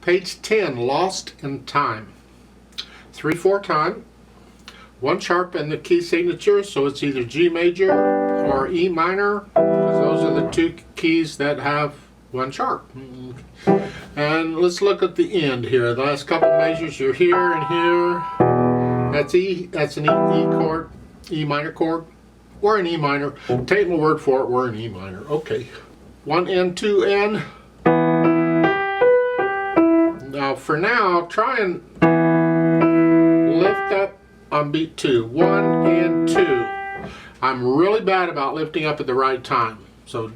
Page 10, Lost in Time. 3/4 time, 1 sharp in the key signature, so it's either G major or E minor, because those are the two keys that have 1 sharp. And let's look at the end here. The last couple measures, you're here and here. That's E, that's an E chord, E minor chord. We're in E minor. Take my word for it, we're in E minor. Okay. 1N, 2N. Now for now, try and lift up on beat 2. 1 and 2. I'm really bad about lifting up at the right time. So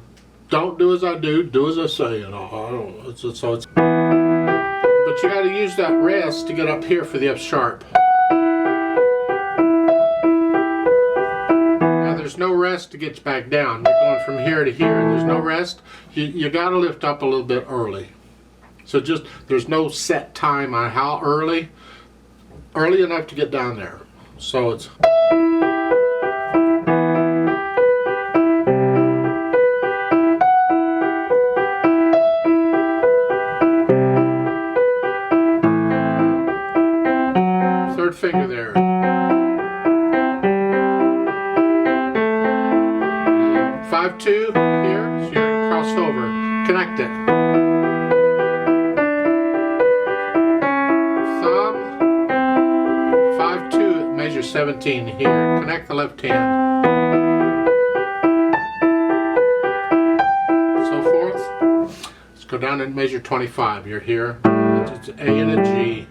don't do as I do as I say. You know, I don't. But you got to use that rest to get up here for the F sharp. Now there's no rest to get you back down. You're going from here to here, and there's no rest. You got to lift up a little bit early. So just, there's no set time on how early. Early enough to get down there. So it's... Third finger there. 5-2 here, so you're crossed over. Connect it. Thumb. 5-2, measure 17 here. Connect the left hand. So forth. Let's go down and measure 25. You're here. It's A and a G.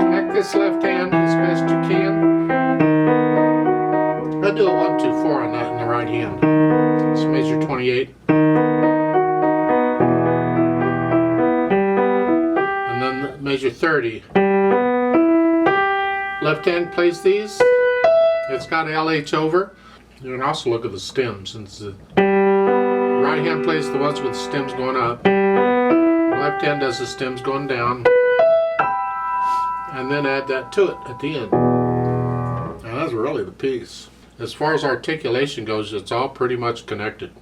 Connect this left hand as best you can. I'll do a 1, 2, 4 on that in the right hand. Let's measure 28. And then measure 30. Left hand plays these. It's got LH over. You can also look at the stems, since the right hand plays the ones with the stems going up. Left hand does the stems going down. And then add that to it at the end. And that's really the piece. As far as articulation goes, it's all pretty much connected.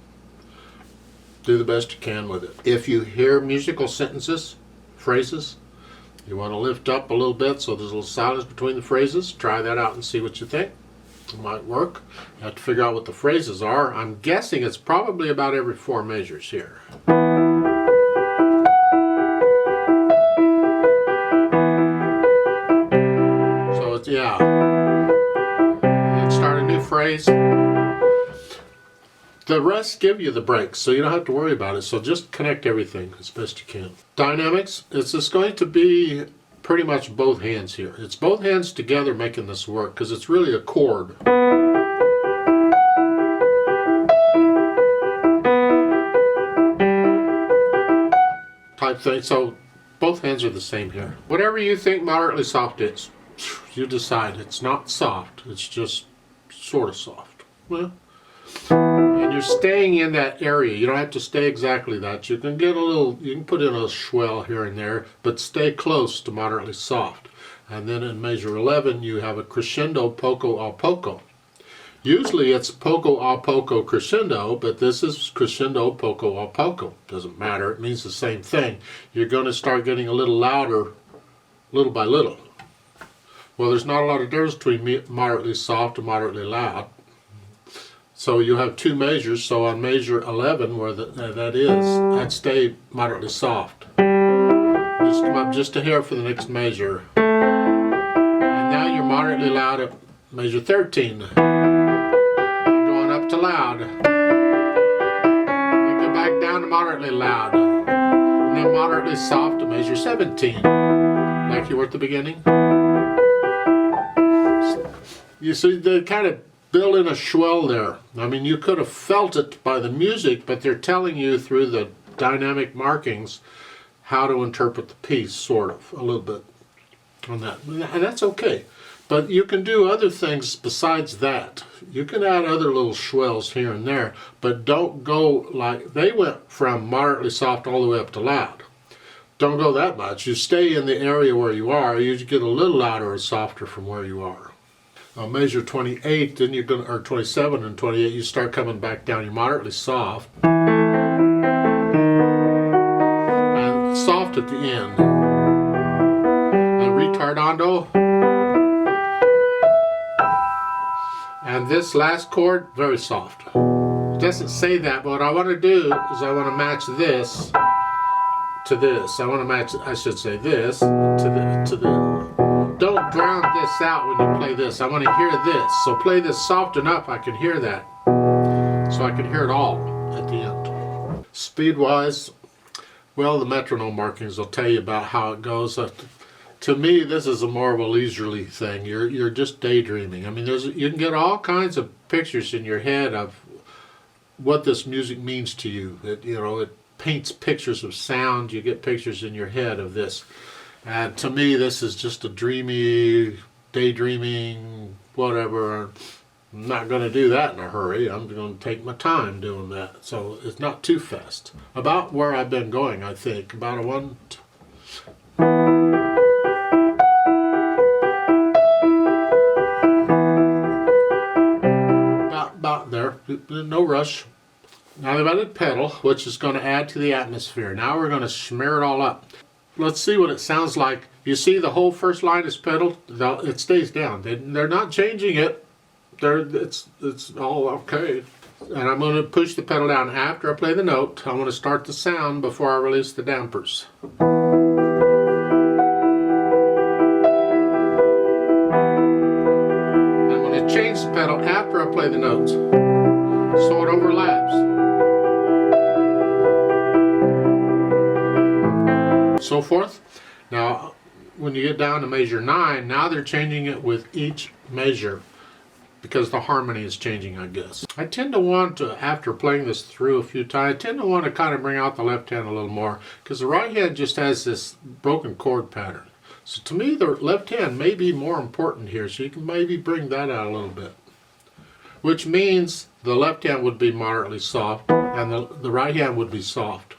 Do the best you can with it. If you hear musical sentences, phrases, you want to lift up a little bit so there's a little silence between the phrases, try that out and see what you think. It might work. You have to figure out what the phrases are. I'm guessing it's probably about every 4 measures here. So it's, yeah. Let's start a new phrase. The rest give you the breaks, so you don't have to worry about it. So just connect everything as best you can. Dynamics, it's just going to be pretty much both hands here. It's both hands together making this work, because it's really a chord. Type thing, so both hands are the same here. Whatever you think moderately soft is, you decide. It's not soft, it's just sort of soft. Well, and you're staying in that area. You don't have to stay exactly that. You can get a little, you can put in a swell here and there, but stay close to moderately soft. And then in measure 11, you have a crescendo poco a poco. Usually it's poco a poco crescendo, but this is crescendo poco a poco. Doesn't matter, it means the same thing. You're going to start getting a little louder, little by little. Well, there's not a lot of difference between moderately soft and moderately loud. So you have 2 measures, so on measure 11, where that is, I'd stay moderately soft. Just come up just a hair for the next measure. And now you're moderately loud at measure 13. You're going up to loud. Then go back down to moderately loud. And then moderately soft to measure 17. Like you were at the beginning. You see, they kind of build in a swell there. I mean, you could have felt it by the music, but they're telling you through the dynamic markings how to interpret the piece, sort of, a little bit on that. And that's okay. But you can do other things besides that. You can add other little swells here and there, but don't go like, they went from moderately soft all the way up to loud. Don't go that much. You stay in the area where you are. You get a little louder or softer from where you are. On measure 28, then you're going to, or 27 and 28, you start coming back down. You're moderately soft. And soft at the end. The retardando. And this last chord, very soft. It doesn't say that, but what I want to do is I want to match this to this. I want to match, I should say this to the. Don't drown this out when you play this. I want to hear this. So play this soft enough I can hear that. So I can hear it all at the end. Speed-wise, well, the metronome markings will tell you about how it goes. To me, this is a more of a leisurely thing. You're just daydreaming. I mean, you can get all kinds of pictures in your head of what this music means to you. It paints pictures of sound. You get pictures in your head of this. And to me, this is just a dreamy, daydreaming, whatever. I'm not going to do that in a hurry. I'm going to take my time doing that. So it's not too fast. About where I've been going, I think. About a one. About there. No rush. Now the added pedal, which is going to add to the atmosphere. Now we're going to smear it all up. Let's see what it sounds like. You see the whole first line is pedaled. It stays down. They're not changing it. It's all okay. And I'm going to push the pedal down after I play the note. I want to start the sound before I release the dampers. I'm going to change the pedal after I play the notes, so it overlaps. So forth. Now, when you get down to measure 9, now they're changing it with each measure, because the harmony is changing, I guess. I tend to want to, after playing this through a few times, I tend to want to kind of bring out the left hand a little more, because the right hand just has this broken chord pattern. So to me, the left hand may be more important here, so you can maybe bring that out a little bit. Which means the left hand would be moderately soft, and the right hand would be soft.